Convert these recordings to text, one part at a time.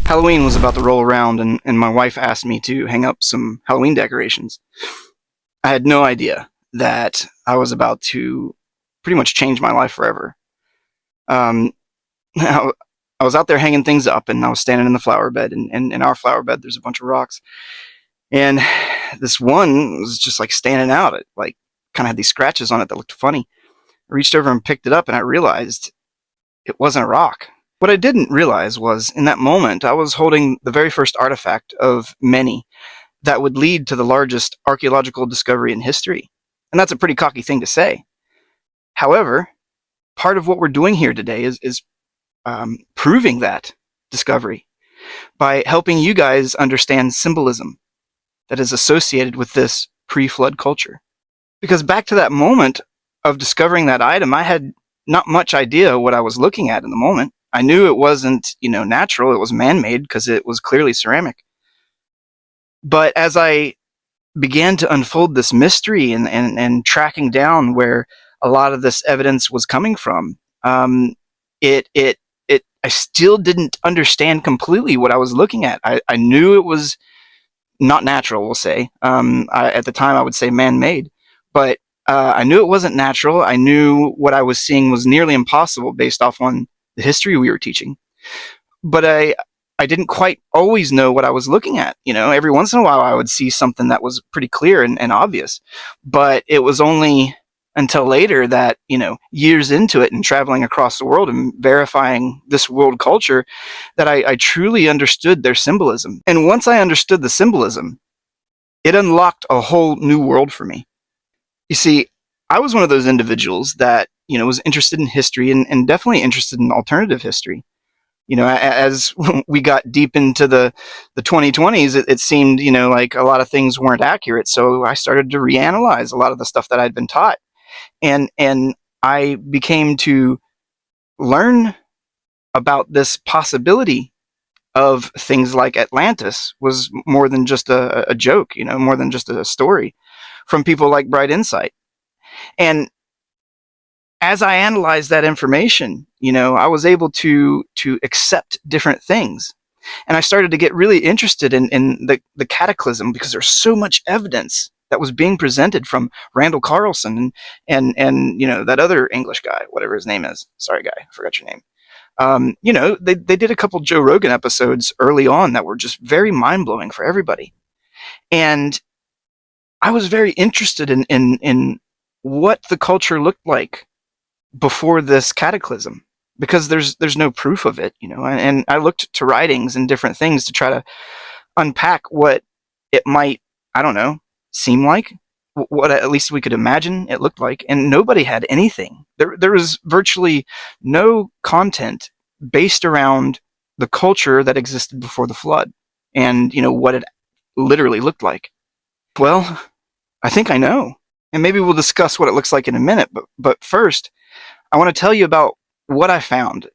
Halloween was about to roll around, and my wife asked me to hang up some Halloween decorations. I had no idea that I was about to pretty much change my life forever. Um, I, I was out there hanging things up, and I was standing in the flower bed, and in our flower bed, there's a bunch of rocks. And this one was just like standing out. It like kind of had these scratches on it that looked funny. I reached over and picked it up, and I realized it wasn't a rock. What I didn't realize was in that moment, I was holding the very first artifact of many that would lead to the largest archaeological discovery in history. And that's a pretty cocky thing to say. However, part of what we're doing here today is proving that discovery by helping you guys understand symbolism that is associated with this pre-flood culture. Because back to that moment of discovering that item, I had not much idea what I was looking at in the moment. I knew it wasn't, natural. It was man-made because it was clearly ceramic. But as I began to unfold this mystery and tracking down where a lot of this evidence was coming from, I still didn't understand completely what I was looking at. I knew it was not natural, we'll say. At the time, I would say man-made. But I knew it wasn't natural. I knew what I was seeing was nearly impossible based off on the history we were teaching. But I didn't quite always know what I was looking at. Every once in a while I would see something that was pretty clear and obvious. But it was only until later that, years into it and traveling across the world and verifying this world culture, that I truly understood their symbolism. And once I understood the symbolism, it unlocked a whole new world for me. You see, I was one of those individuals that, was interested in history and definitely interested in alternative history. As we got deep into the 2020s, it seemed, like a lot of things weren't accurate. So I started to reanalyze a lot of the stuff that I'd been taught. And I became to learn about this possibility of things like Atlantis was more than just a joke, more than just a story from people like Bright Insight. And as I analyzed that information, I was able to accept different things. And I started to get really interested in the cataclysm because there's so much evidence that was being presented from Randall Carlson and that other English guy, whatever his name is. Sorry, guy, I forgot your name. They did a couple Joe Rogan episodes early on that were just very mind-blowing for everybody. And I was very interested in what the culture looked like before this cataclysm, because there's no proof of it, and I looked to writings and different things to try to unpack what it might, I don't know, seem like, what at least we could imagine it looked like, and nobody had anything. There was virtually no content based around the culture that existed before the flood and, what it literally looked like. Well, I think I know, and maybe we'll discuss what it looks like in a minute, but first, I want to tell you about what I found.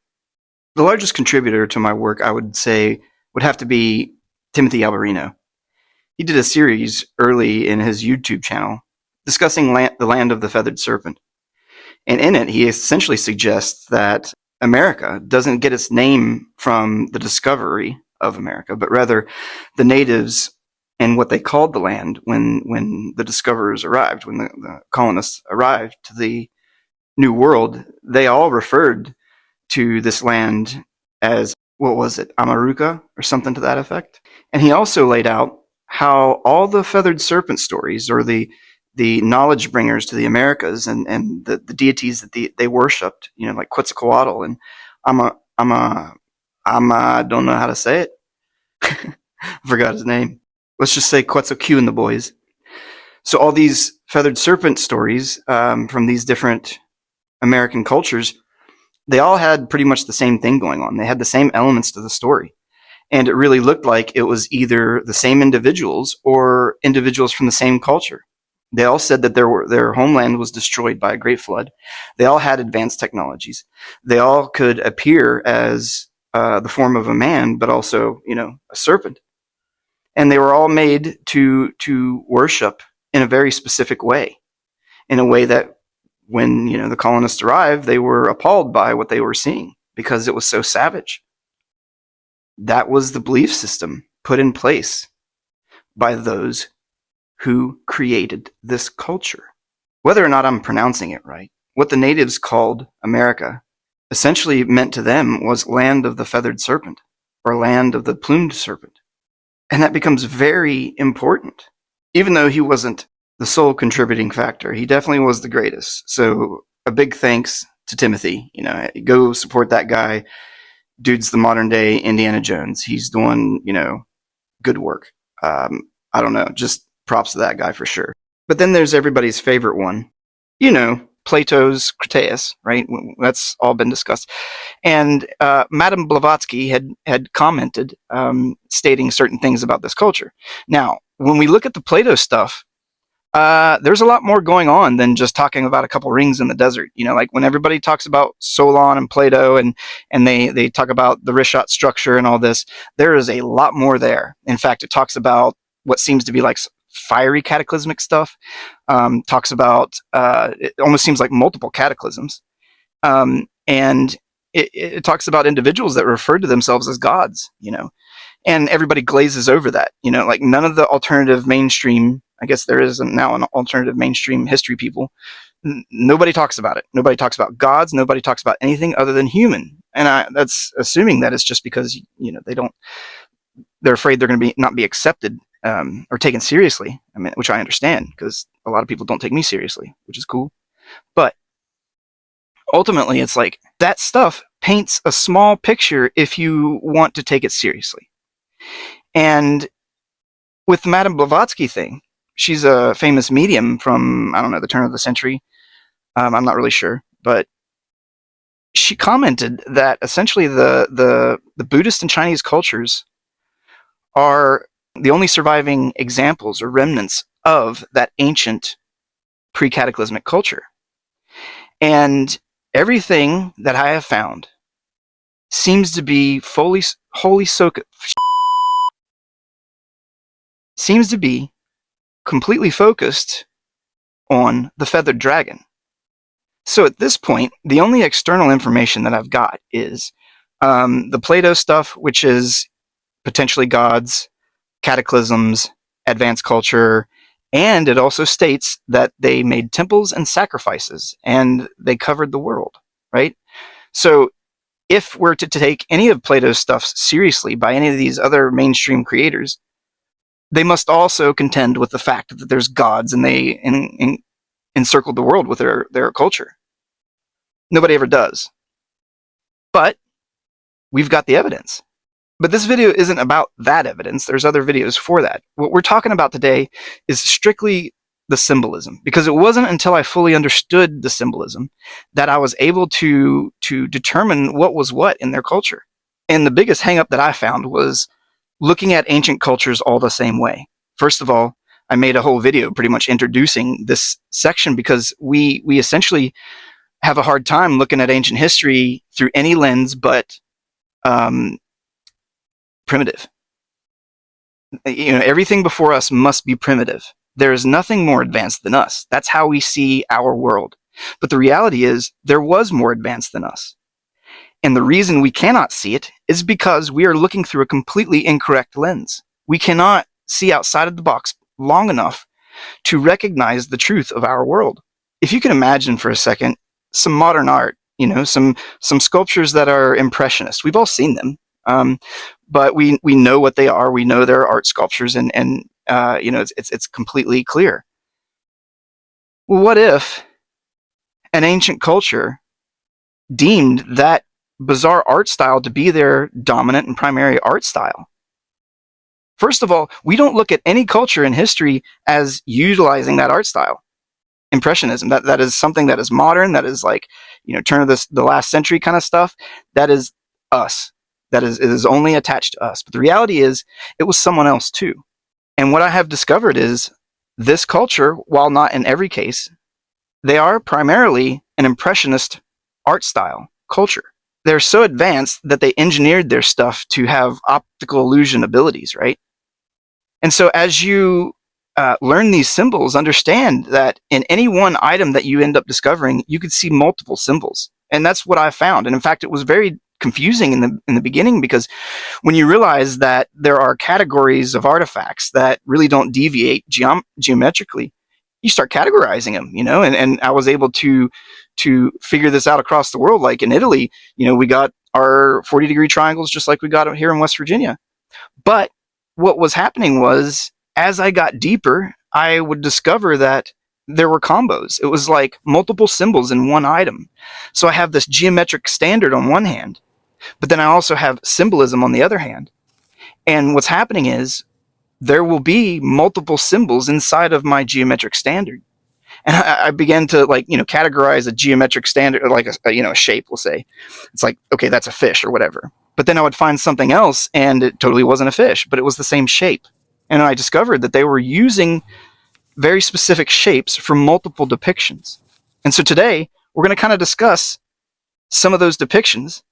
The largest contributor to my work, I would say, would have to be Timothy Alberino. He did a series early in his YouTube channel discussing the land of the feathered serpent. And in it, he essentially suggests that America doesn't get its name from the discovery of America, but rather the natives and what they called the land when the discoverers arrived, when the colonists arrived to the New World. They all referred to this land as, what was it, Amaruca or something to that effect. And he also laid out how all the feathered serpent stories, or the knowledge bringers to the Americas and the deities that they worshipped, like Quetzalcoatl and I don't know how to say it. I forgot his name. Let's just say Quetzalcoatl and the boys. So all these feathered serpent stories from these different American cultures, they all had pretty much the same thing going on. They had the same elements to the story. And it really looked like it was either the same individuals or individuals from the same culture. They all said that their homeland was destroyed by a great flood. They all had advanced technologies. They all could appear as the form of a man, but also, a serpent. And they were all made to worship in a very specific way, in a way that when, the colonists arrived, they were appalled by what they were seeing because it was so savage. That was the belief system put in place by those who created this culture. Whether or not I'm pronouncing it right, what the natives called America essentially meant to them was land of the feathered serpent, or land of the plumed serpent. And that becomes very important. Even though he wasn't the sole contributing factor, he definitely was the greatest. So a big thanks to Timothy. Go support that guy. Dude's the modern day Indiana Jones. He's doing, good work. I don't know, just props to that guy for sure. But then there's everybody's favorite one. Plato's Critias, right? That's all been discussed. And Madame Blavatsky had commented, stating certain things about this culture. Now, when we look at the Plato stuff, there's a lot more going on than just talking about a couple rings in the desert. Like when everybody talks about Solon and Plato and they talk about the Rishat structure and all this, there is a lot more there. In fact, it talks about what seems to be like fiery cataclysmic stuff. Talks about, it almost seems like multiple cataclysms. And it talks about individuals that refer to themselves as gods, and everybody glazes over that, like none of the alternative mainstream, I guess there is now an alternative mainstream history people, nobody talks about it. Nobody talks about gods. Nobody talks about anything other than human. And that's assuming that it's just because, they're afraid they're going to not be accepted or taken seriously. I mean, which I understand because a lot of people don't take me seriously, which is cool. But ultimately, it's like that stuff paints a small picture if you want to take it seriously. And with the Madame Blavatsky thing, she's a famous medium from, I don't know, the turn of the century. I'm not really sure, but she commented that essentially the Buddhist and Chinese cultures are the only surviving examples or remnants of that ancient pre-cataclysmic culture. And everything that I have found seems to be completely focused on the feathered dragon. So at this point, the only external information that I've got is the Plato stuff, which is potentially gods, cataclysms, advanced culture, and it also states that they made temples and sacrifices, and they covered the world, right? So if we're to take any of Plato's stuff seriously by any of these other mainstream creators, they must also contend with the fact that there's gods and they encircled the world with their culture. Nobody ever does. But we've got the evidence. But this video isn't about that evidence. There's other videos for that. What we're talking about today is strictly the symbolism, because it wasn't until I fully understood the symbolism that I was able to determine what was what in their culture. And the biggest hang-up that I found was looking at ancient cultures all the same way. First of all, I made a whole video pretty much introducing this section because we essentially have a hard time looking at ancient history through any lens but primitive. Everything before us must be primitive. There is nothing more advanced than us. That's how we see our world. But the reality is there was more advanced than us. And the reason we cannot see it is because we are looking through a completely incorrect lens. We cannot see outside of the box long enough to recognize the truth of our world. If you can imagine for a second some modern art, some sculptures that are Impressionist. We've all seen them. But we know what they are. We know they're art sculptures, and it's completely clear. Well, what if an ancient culture deemed that bizarre art style to be their dominant and primary art style? First of all, we don't look at any culture in history as utilizing that art style. Impressionism, that is something that is modern, that is like, turn of the last century kind of stuff. That is us. It is only attached to us. But the reality is, it was someone else too. And what I have discovered is this culture, while not in every case, they are primarily an Impressionist art style culture. They're so advanced that they engineered their stuff to have optical illusion abilities, right? And so as you learn these symbols, understand that in any one item that you end up discovering, you could see multiple symbols. And that's what I found. And in fact, it was very confusing in the beginning, because when you realize that there are categories of artifacts that really don't deviate geometrically, you start categorizing them, and I was able to figure this out across the world. Like in Italy, we got our 40-degree triangles just like we got here in West Virginia. But what was happening was, as I got deeper, I would discover that there were combos. It was like multiple symbols in one item. So I have this geometric standard on one hand, but then I also have symbolism on the other hand. And what's happening is there will be multiple symbols inside of my geometric standard. And I began to categorize a geometric standard, like a shape, we'll say. It's like, okay, that's a fish or whatever. But then I would find something else and it totally wasn't a fish, but it was the same shape. And I discovered that they were using very specific shapes for multiple depictions. And so today we're going to kind of discuss some of those depictions.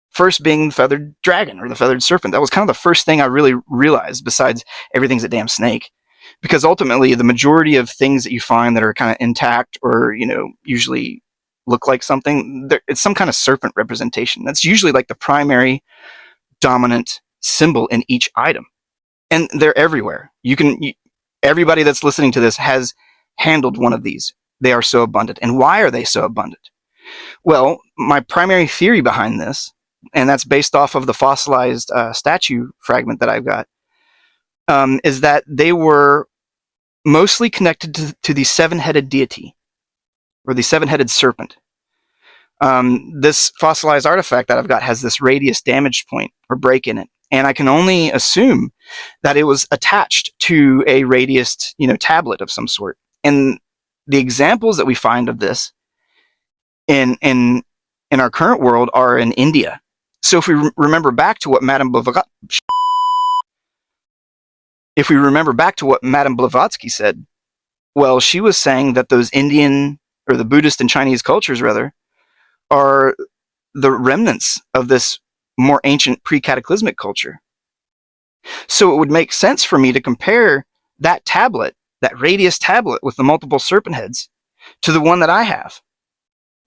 First being the feathered dragon or the feathered serpent. That was kind of the first thing I really realized, besides everything's a damn snake. Because ultimately, the majority of things that you find that are kind of intact or, usually look like something, it's some kind of serpent representation. That's usually like the primary dominant symbol in each item. And they're everywhere. Everybody that's listening to this has handled one of these. They are so abundant. And why are they so abundant? Well, my primary theory behind this, and that's based off of the fossilized statue fragment that I've got, is that they were mostly connected to the seven-headed deity, or the seven-headed serpent. This fossilized artifact that I've got has this radius damage point or break in it, and I can only assume that it was attached to a radiused, tablet of some sort. And the examples that we find of this in our current world are in India. So if we remember back to what Madame Blavatsky said, well, she was saying that those Indian, or the Buddhist and Chinese cultures, rather, are the remnants of this more ancient pre-cataclysmic culture. So it would make sense for me to compare that tablet, that radius tablet with the multiple serpent heads, to the one that I have.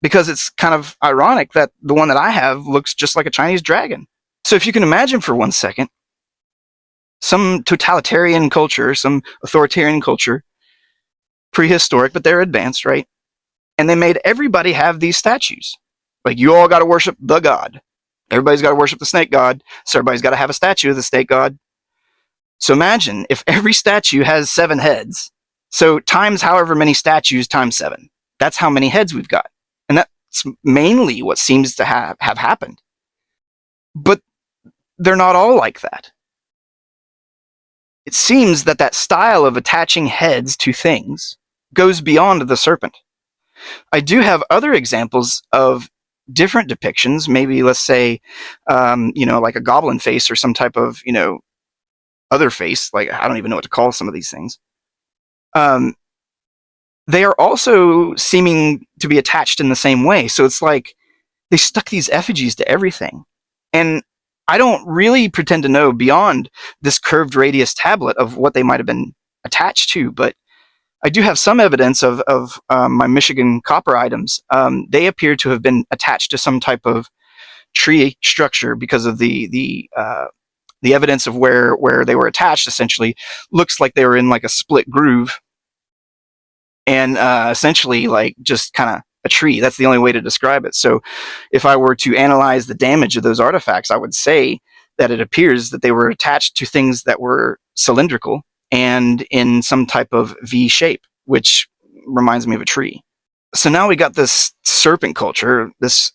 Because it's kind of ironic that the one that I have looks just like a Chinese dragon. So if you can imagine for 1 second, some totalitarian culture, some authoritarian culture, prehistoric, but they're advanced, right? And they made everybody have these statues. Like, you all got to worship the god. Everybody's got to worship the snake god, so everybody's got to have a statue of the snake god. So imagine if every statue has 7 heads. So times however many statues times 7. That's how many heads we've got. And that's mainly what seems to have happened. But they're not all like that. It seems that style of attaching heads to things goes beyond the serpent. I do have other examples of different depictions, maybe let's say, like a goblin face or some type of, other face. Like, I don't even know what to call some of these things. They are also seeming to be attached in the same way. So it's like they stuck these effigies to everything. And I don't really pretend to know beyond this curved radius tablet of what they might have been attached to, but I do have some evidence of my Michigan copper items. They appear to have been attached to some type of tree structure because of the evidence of where they were attached. Essentially, looks like they were in like a split groove, and essentially like just kind of a tree. That's the only way to describe it. So if I were to analyze the damage of those artifacts, I would say that it appears that they were attached to things that were cylindrical and in some type of V shape, which reminds me of a tree. So now we got this serpent culture, this,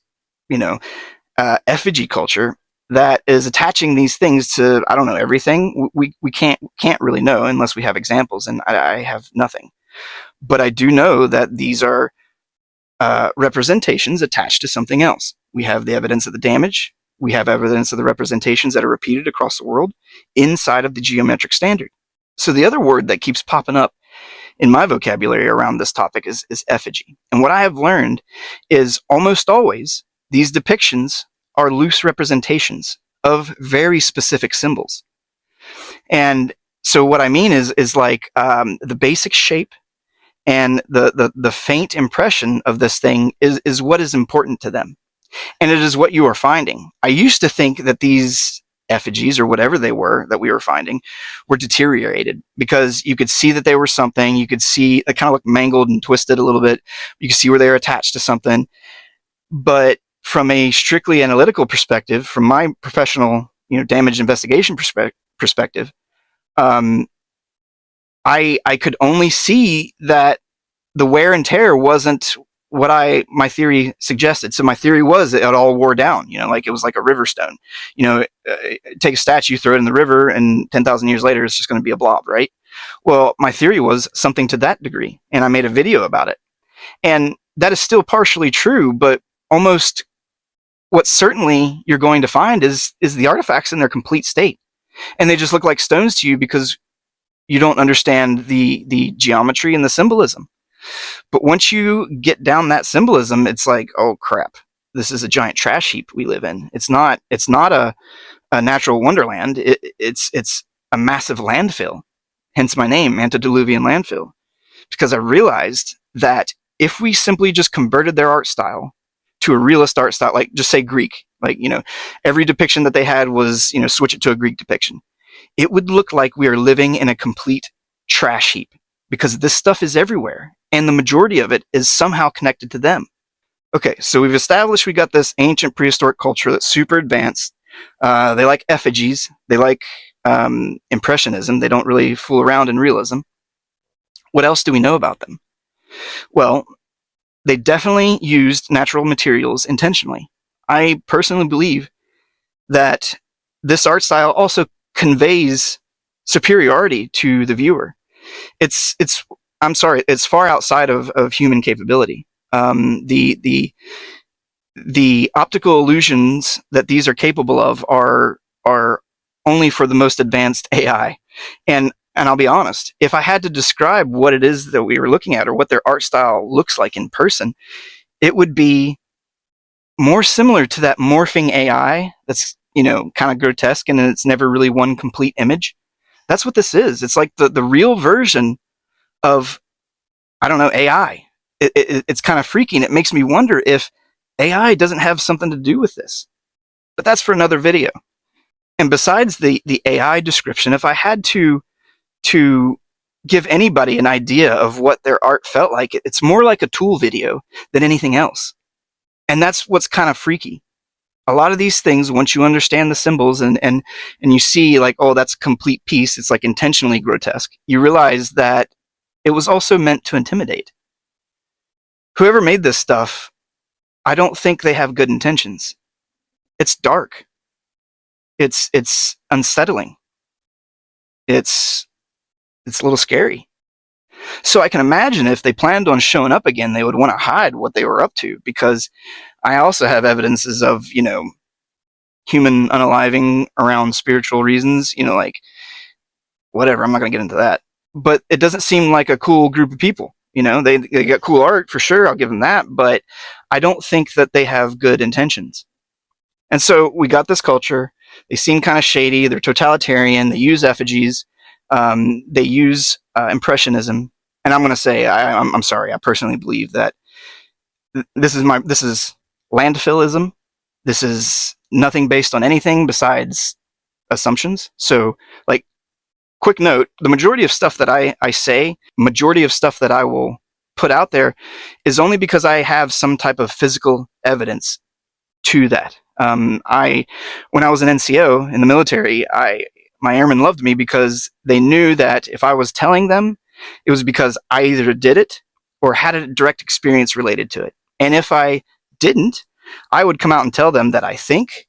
effigy culture that is attaching these things to, I don't know, everything. We can't really know unless we have examples, and I have nothing. But I do know that these are representations attached to something else. We have the evidence of the damage. We have evidence of the representations that are repeated across the world inside of the geometric standard. So the other word that keeps popping up in my vocabulary around this topic is effigy. And what I have learned is almost always these depictions are loose representations of very specific symbols. And so what I mean is like the basic shape and the faint impression of this thing is what is important to them. And it is what you are finding. I used to think that these effigies or whatever they were that we were finding were deteriorated because you could see that they were something. You could see they kind of look mangled and twisted a little bit. You could see where they were attached to something. But from a strictly analytical perspective, from my professional, damage investigation perspective, um, I could only see that the wear and tear wasn't what my theory suggested. So my theory was that it all wore down, like it was like a river stone. Take a statue, throw it in the river, and 10,000 years later, it's just going to be a blob, right? Well, my theory was something to that degree, and I made a video about it. And that is still partially true, but almost what certainly you're going to find is the artifacts in their complete state. And they just look like stones to you because you don't understand the geometry and the symbolism. But once you get down that symbolism, it's like, oh crap, this is a giant trash heap we live in. It's not a natural wonderland. It's a massive landfill. Hence my name, Antediluvian Landfill. Because I realized that if we simply just converted their art style to a realist art style, like just say Greek, like, every depiction that they had was, switch it to a Greek depiction, it would look like we are living in a complete trash heap because this stuff is everywhere and the majority of it is somehow connected to them. Okay, so we've established we got this ancient prehistoric culture that's super advanced. They like effigies. They like Impressionism. They don't really fool around in realism. What else do we know about them? Well, they definitely used natural materials intentionally. I personally believe that this art style also conveys superiority to the viewer. It's far outside of human capability. The optical illusions that these are capable of are only for the most advanced AI. And I'll be honest, if I had to describe what it is that we were looking at or what their art style looks like in person, it would be more similar to that morphing AI that's, kind of grotesque and it's never really one complete image. That's what this is. It's like the real version of, I don't know, AI. It's kind of freaky, and it makes me wonder if AI doesn't have something to do with this. But that's for another video. And besides the AI description, if I had to give anybody an idea of what their art felt like, it's more like a tool video than anything else. And that's what's kind of freaky. A lot of these things, once you understand the symbols and you see like, oh, that's a complete piece, it's like intentionally grotesque, you realize that it was also meant to intimidate. Whoever made this stuff, I don't think they have good intentions. It's dark. It's unsettling. It's a little scary. So I can imagine if they planned on showing up again, they would want to hide what they were up to, because I also have evidences of, human unaliving around spiritual reasons, like whatever, I'm not going to get into that. But it doesn't seem like a cool group of people. They got cool art for sure, I'll give them that, but I don't think that they have good intentions. And so we got this culture. They seem kind of shady. They're totalitarian. They use effigies. They use Impressionism. And I'm going to say, I'm sorry, I personally believe that this is landfillism. This is nothing based on anything besides assumptions. So, like, quick note, the majority of stuff that I say, majority of stuff that I will put out there is only because I have some type of physical evidence to that. When I was an NCO in the military, my airmen loved me because they knew that if I was telling them, it was because I either did it or had a direct experience related to it. And if I didn't, I would come out and tell them that I think,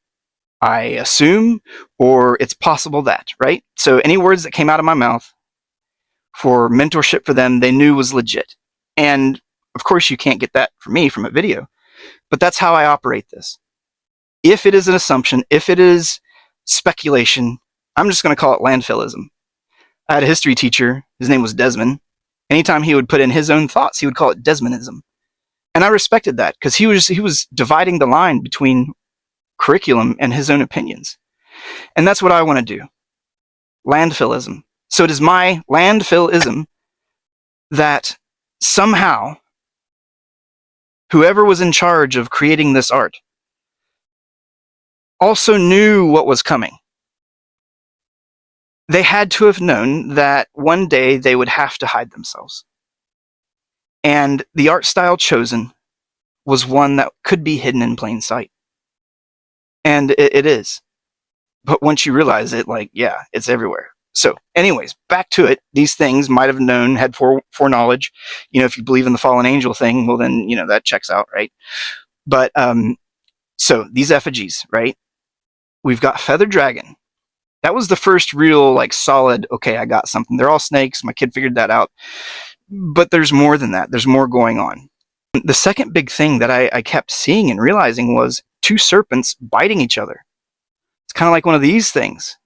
I assume, or it's possible that, right? So any words that came out of my mouth for mentorship for them, they knew was legit. And of course, you can't get that from me from a video, but that's how I operate this. If it is an assumption, if it is speculation, I'm just going to call it landfillism. I had a history teacher, his name was Desmond. Anytime he would put in his own thoughts, he would call it Desmondism. And I respected that because he was dividing the line between curriculum and his own opinions. And that's what I want to do. Landfillism. So it is my landfillism that somehow whoever was in charge of creating this art also knew what was coming. They had to have known that one day they would have to hide themselves. And the art style chosen was one that could be hidden in plain sight. And it is. But once you realize it, like, yeah, it's everywhere. So anyways, back to it. These things might have known, had foreknowledge. If you believe in the fallen angel thing, well then, that checks out, right? But so these effigies, right? We've got feathered dragon. That was the first real, like, solid, okay, I got something. They're all snakes. My kid figured that out. But there's more than that. There's more going on. The second big thing that I kept seeing and realizing was two serpents biting each other. It's kind of like one of these things,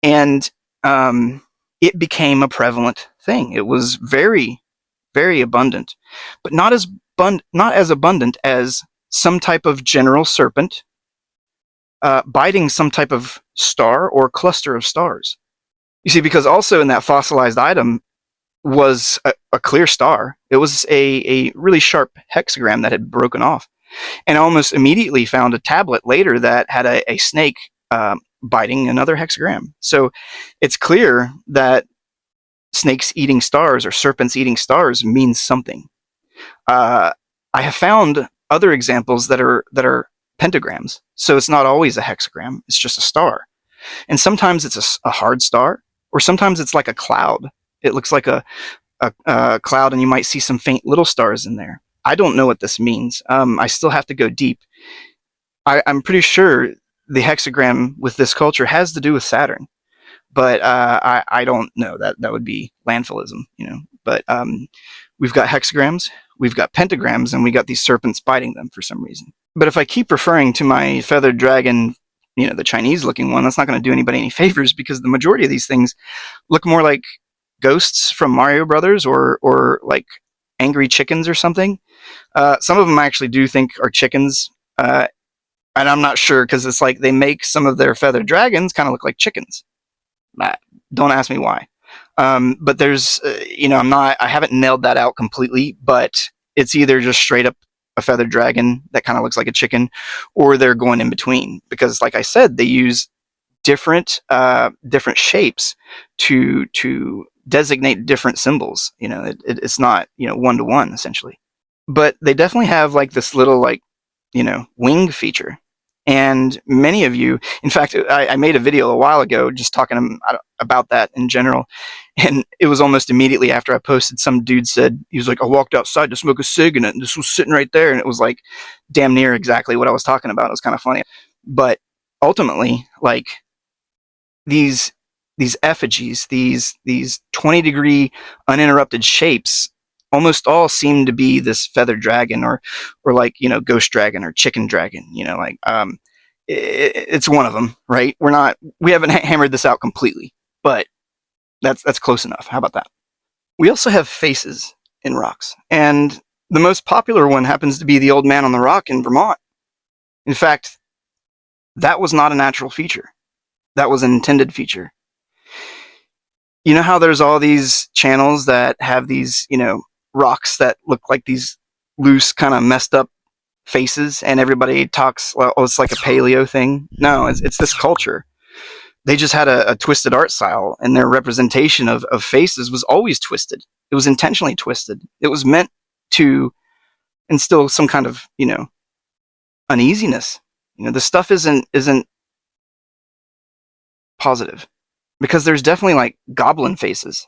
and it became a prevalent thing. It was very, very abundant, but not as abundant as some type of general serpent biting some type of star or cluster of stars. You see, because also in that fossilized item was a clear star. It was a really sharp hexagram that had broken off. And I almost immediately found a tablet later that had a snake biting another hexagram. So it's clear that snakes eating stars or serpents eating stars means something. I have found other examples that are pentagrams. So it's not always a hexagram. It's just a star. And sometimes it's a hard star, or sometimes it's like a cloud. It looks like a cloud, and you might see some faint little stars in there. I don't know what this means. I still have to go deep. I'm pretty sure the hexagram with this culture has to do with Saturn, but I don't know. That would be landfillism, But we've got hexagrams, we've got pentagrams, and we got these serpents biting them for some reason. But if I keep referring to my feathered dragon, the Chinese-looking one, that's not going to do anybody any favors, because the majority of these things look more like ghosts from Mario Brothers or like angry chickens or something. Some of them I actually do think are chickens, and I'm not sure, because it's like they make some of their feathered dragons kind of look like chickens. Don't ask me why. But there's, I haven't nailed that out completely, but it's either just straight up a feathered dragon that kind of looks like a chicken, or they're going in between, because like I said, they use different shapes to designate different symbols. It's not, one-to-one essentially, but they definitely have like this little, like, wing feature. And many of you, in fact, I made a video a while ago just talking about that in general, and it was almost immediately after I posted, some dude said, he was like, I walked outside to smoke a cig and this was sitting right there, and it was like damn near exactly what I was talking about. It was kind of funny. But ultimately, like, these effigies, these 20-degree uninterrupted shapes, almost all seem to be this feathered dragon, or like, ghost dragon or chicken dragon. Like, it's one of them, right? We haven't hammered this out completely, but that's close enough. How about that? We also have faces in rocks, and the most popular one happens to be the old man on the rock in Vermont. In fact, that was not a natural feature. That was an intended feature. You know how there's all these channels that have these, rocks that look like these loose, kind of messed up faces, and everybody talks, well, oh, it's like a paleo thing. No, it's this culture. They just had a twisted art style, and their representation of faces was always twisted. It was intentionally twisted. It was meant to instill some kind of, uneasiness. The stuff isn't positive, because there's definitely like goblin faces,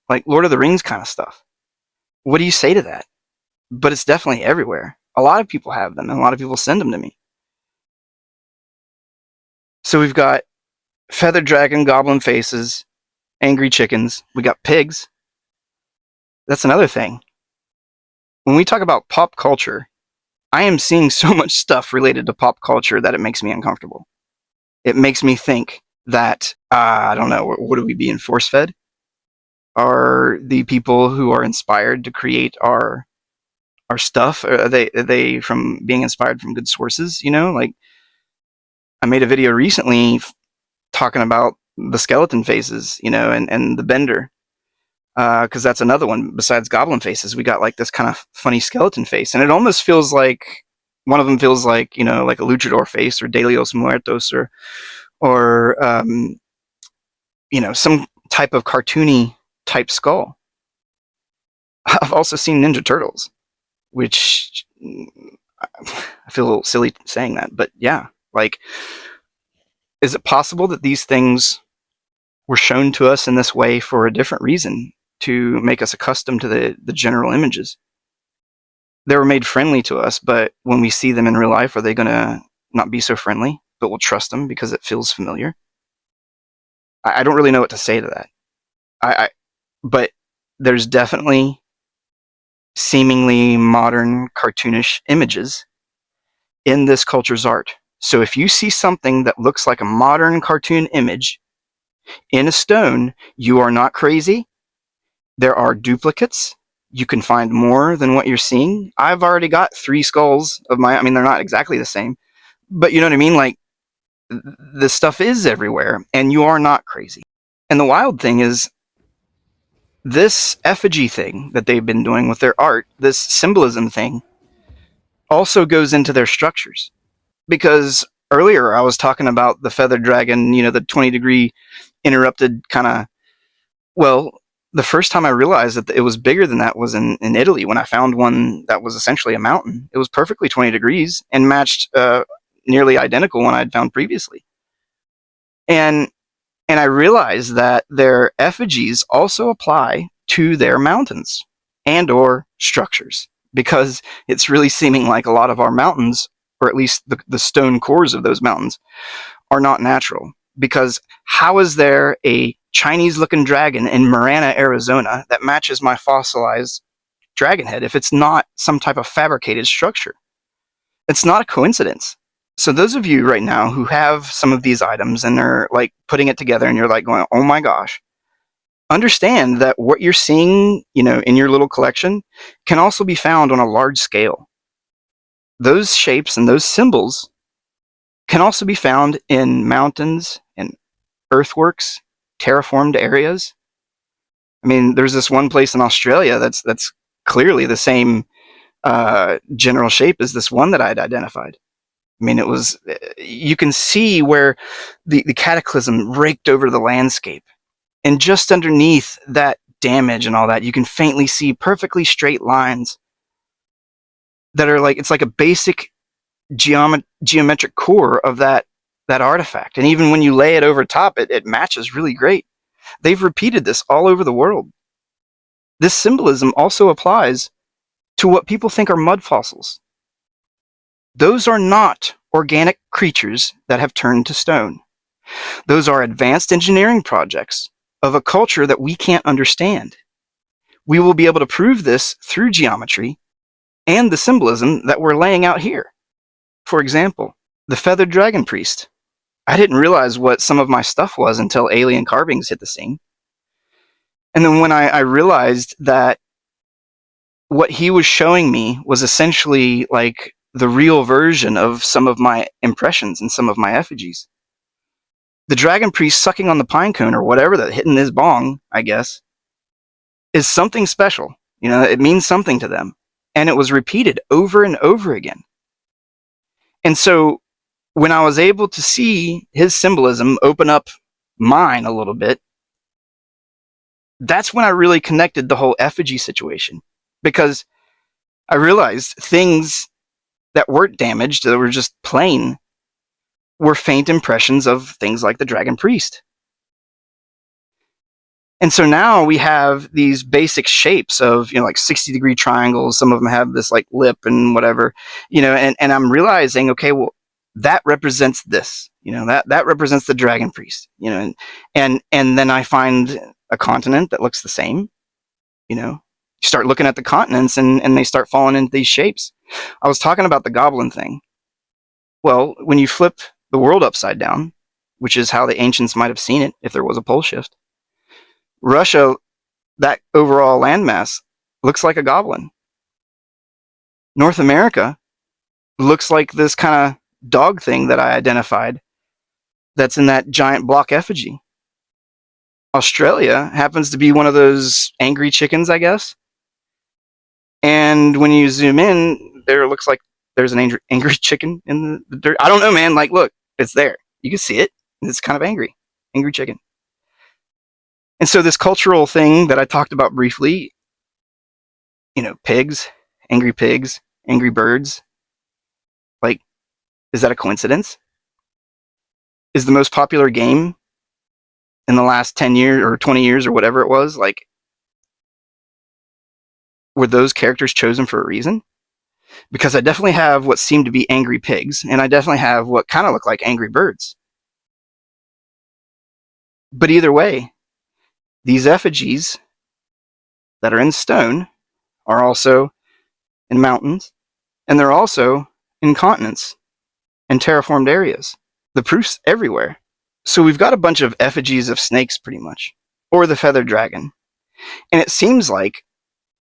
like Lord of the Rings kind of stuff. What do you say to that? But it's definitely everywhere. A lot of people have them, and a lot of people send them to me. So we've got feathered dragon, goblin faces, angry chickens. We got pigs. That's another thing. When we talk about pop culture, I am seeing so much stuff related to pop culture that it makes me uncomfortable. It makes me think that, I don't know, what are we being force-fed? Are the people who are inspired to create our stuff, are they from being inspired from good sources? Like, I made a video recently talking about the skeleton faces, and the bender, because that's another one besides goblin faces. We got like this kind of funny skeleton face, and it almost feels like One of them feels like, like a luchador face, or De los Muertos, or some type of cartoony type skull. I've also seen Ninja Turtles, which I feel a little silly saying that, but yeah, like, is it possible that these things were shown to us in this way for a different reason, to make us accustomed to the general images? They were made friendly to us, but when we see them in real life, are they going to not be so friendly, but we'll trust them because it feels familiar? I don't really know what to say to that. But there's definitely seemingly modern cartoonish images in this culture's art. So if you see something that looks like a modern cartoon image in a stone, you are not crazy. There are duplicates. You can find more than what you're seeing. I've already got 3 skulls of my, I mean, they're not exactly the same, but you know what I mean? Like, this stuff is everywhere, and you are not crazy. And the wild thing is, this effigy thing that they've been doing with their art, this symbolism thing, also goes into their structures. Because earlier I was talking about the feathered dragon, the 20-degree interrupted kind of, well, the first time I realized that it was bigger than that was in Italy, when I found one that was essentially a mountain. It was perfectly 20 degrees and matched nearly identical one I'd found previously. And I realized that their effigies also apply to their mountains and or structures, because it's really seeming like a lot of our mountains, or at least the stone cores of those mountains, are not natural. Because how is there a Chinese-looking dragon in Marana, Arizona that matches my fossilized dragon head if it's not some type of fabricated structure? It's not a coincidence. So those of you right now who have some of these items and are like putting it together and you're like going, oh my gosh, understand that what you're seeing, in your little collection can also be found on a large scale. Those shapes and those symbols can also be found in mountains and earthworks, terraformed areas. I mean, there's this one place in Australia that's clearly the same general shape as this one that I'd identified. I mean, you can see where the cataclysm raked over the landscape. And just underneath that damage and all that, you can faintly see perfectly straight lines that are like, it's like a basic geometric core of that artifact. And even when you lay it over top, it matches really great. They've repeated this all over the world. This symbolism also applies to what people think are mud fossils. Those are not organic creatures that have turned to stone. Those are advanced engineering projects of a culture that we can't understand. We will be able to prove this through geometry and the symbolism that we're laying out here. For example, the feathered dragon priest. I didn't realize what some of my stuff was until alien carvings hit the scene. And then when I realized that what he was showing me was essentially like the real version of some of my impressions and some of my effigies. The dragon priest sucking on the pine cone, or whatever, that hitting his bong, I guess, is something special. It means something to them. And it was repeated over and over again. And so when I was able to see his symbolism open up mine a little bit, that's when I really connected the whole effigy situation. Because I realized things that weren't damaged, that were just plain, were faint impressions of things like the dragon priest. And so now we have these basic shapes of, like 60-degree triangles. Some of them have this like lip and whatever, and I'm realizing, okay, well, that represents this, that represents the dragon priest, and then I find a continent that looks the same, you start looking at the continents and they start falling into these shapes. I was talking about the goblin thing. Well, when you flip the world upside down, which is how the ancients might have seen it if there was a pole shift, Russia, that overall landmass, looks like a goblin. North America looks like this kind of dog thing that I identified that's in that giant block effigy. Australia happens to be one of those angry chickens, I guess. And when you zoom in, there looks like there's an angry chicken in the dirt. I don't know, man. Like, look, it's there. You can see it. It's kind of angry chicken. And so this cultural thing that I talked about briefly, pigs, angry birds, like, is that a coincidence? Is the most popular game in the last 10 years or 20 years or whatever it was, like, were those characters chosen for a reason? Because I definitely have what seem to be angry pigs, and I definitely have what kind of look like angry birds. But either way, these effigies that are in stone are also in mountains, and they're also in continents and terraformed areas. The proof's everywhere. So we've got a bunch of effigies of snakes, pretty much, or the feathered dragon. And it seems like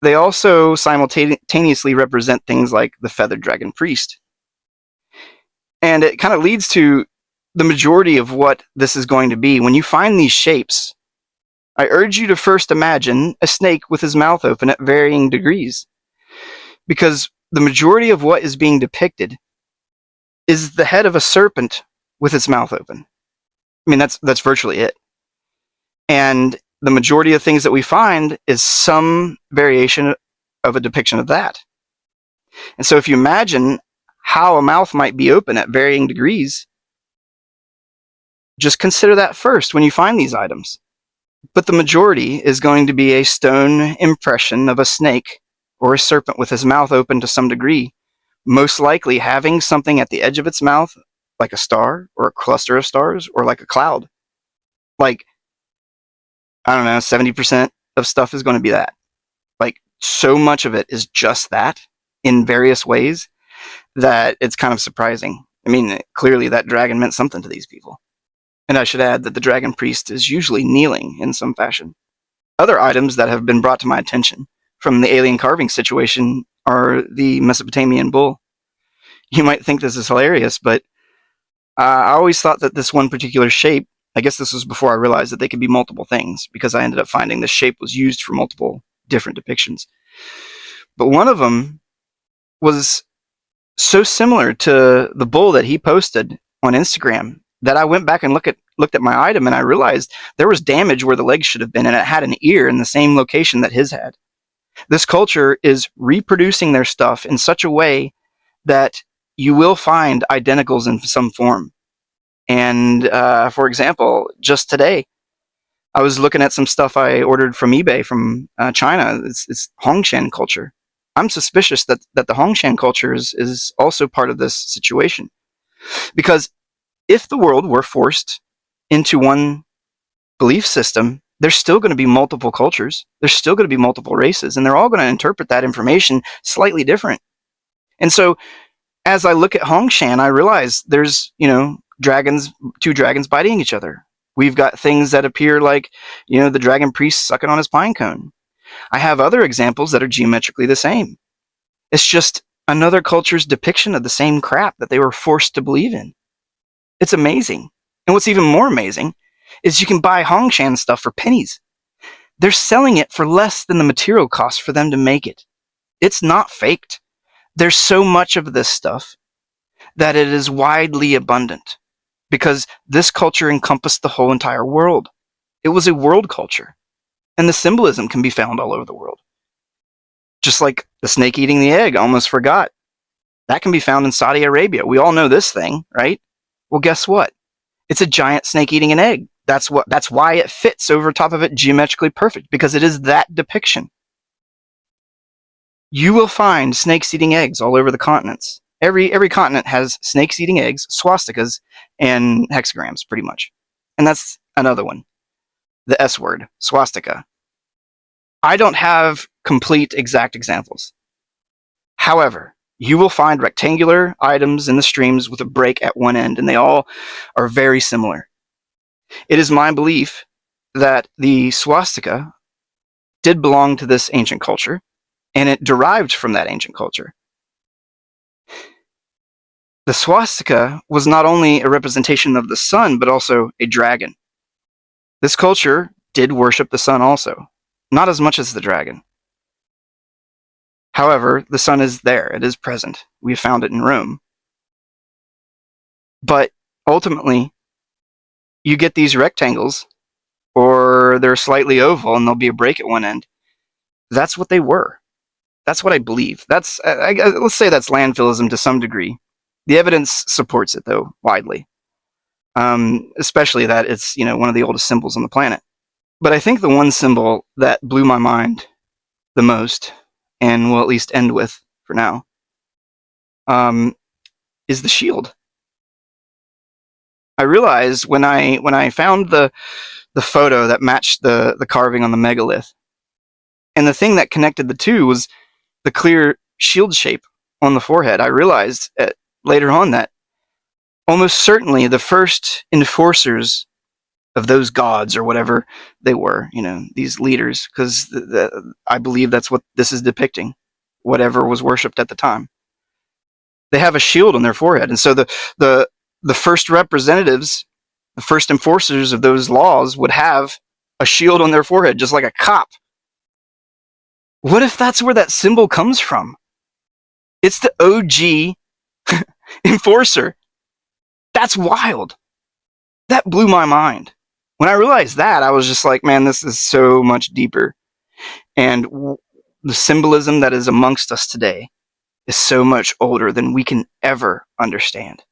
they also simultaneously represent things like the feathered dragon priest. And it kind of leads to the majority of what this is going to be. When you find these shapes, I urge you to first imagine a snake with his mouth open at varying degrees. Because the majority of what is being depicted is the head of a serpent with its mouth open. I mean, that's virtually it. And the majority of things that we find is some variation of a depiction of that. And so if you imagine how a mouth might be open at varying degrees, just consider that first when you find these items. But the majority is going to be a stone impression of a snake or a serpent with his mouth open to some degree, most likely having something at the edge of its mouth, like a star or a cluster of stars or like a cloud. Like, I don't know, 70% of stuff is going to be that. Like, so much of it is just that in various ways that it's kind of surprising. I mean, clearly that dragon meant something to these people. And I should add that the dragon priest is usually kneeling in some fashion. Other items that have been brought to my attention from the alien carving situation are the Mesopotamian bull. You might think this is hilarious, but I always thought that this one particular shape, I guess this was before I realized that they could be multiple things, because I ended up finding the shape was used for multiple different depictions. But one of them was so similar to the bull that he posted on Instagram that I went back and looked at my item, and I realized there was damage where the legs should have been, and it had an ear in the same location that his had. This culture is reproducing their stuff in such a way that you will find identicals in some form. And for example, just today, I was looking at some stuff I ordered from eBay from China. It's Hongshan culture. I'm suspicious that the Hongshan culture is also part of this situation. Because if the world were forced into one belief system, there's still going to be multiple cultures. There's still going to be multiple races, and they're all going to interpret that information slightly different. And so as I look at Hongshan, I realize there's, two dragons biting each other. We've got things that appear like, the dragon priest sucking on his pine cone. I have other examples that are geometrically the same. It's just another culture's depiction of the same crap that they were forced to believe in. It's amazing. And what's even more amazing is you can buy Hongshan stuff for pennies. They're selling it for less than the material cost for them to make it. It's not faked. There's so much of this stuff that it is widely abundant because this culture encompassed the whole entire world. It was a world culture, and the symbolism can be found all over the world. Just like the snake eating the egg, I almost forgot. That can be found in Saudi Arabia. We all know this thing, right? Well, guess what? It's a giant snake eating an egg. That's why it fits over top of it geometrically perfect, because it is that depiction. You will find snakes eating eggs all over the continents. Every continent has snakes eating eggs, swastikas, and hexagrams, pretty much. And that's another one. The S word, swastika. I don't have complete exact examples. However, you will find rectangular items in the streams with a break at one end, and they all are very similar. It is my belief that the swastika did belong to this ancient culture, and it derived from that ancient culture. The swastika was not only a representation of the sun, but also a dragon. This culture did worship the sun also, not as much as the dragon. However, the sun is there. It is present. We have found it in Rome. But ultimately, you get these rectangles, or they're slightly oval and there'll be a break at one end. That's what they were. That's what I believe. Let's say that's landfillism to some degree. The evidence supports it, though, widely. Especially that it's one of the oldest symbols on the planet. But I think the one symbol that blew my mind the most, and will at least end with for now, is the shield. I realized when I found the photo that matched the carving on the megalith, and the thing that connected the two was the clear shield shape on the forehead. I realized later on that almost certainly the first enforcers of those gods, or whatever they were, these leaders, because I believe that's what this is depicting, whatever was worshipped at the time. They have a shield on their forehead, and so the first representatives, the first enforcers of those laws would have a shield on their forehead, just like a cop. What if that's where that symbol comes from? It's the OG enforcer. That's wild. That blew my mind. When I realized that, I was just like, man, this is so much deeper. And the symbolism that is amongst us today is so much older than we can ever understand.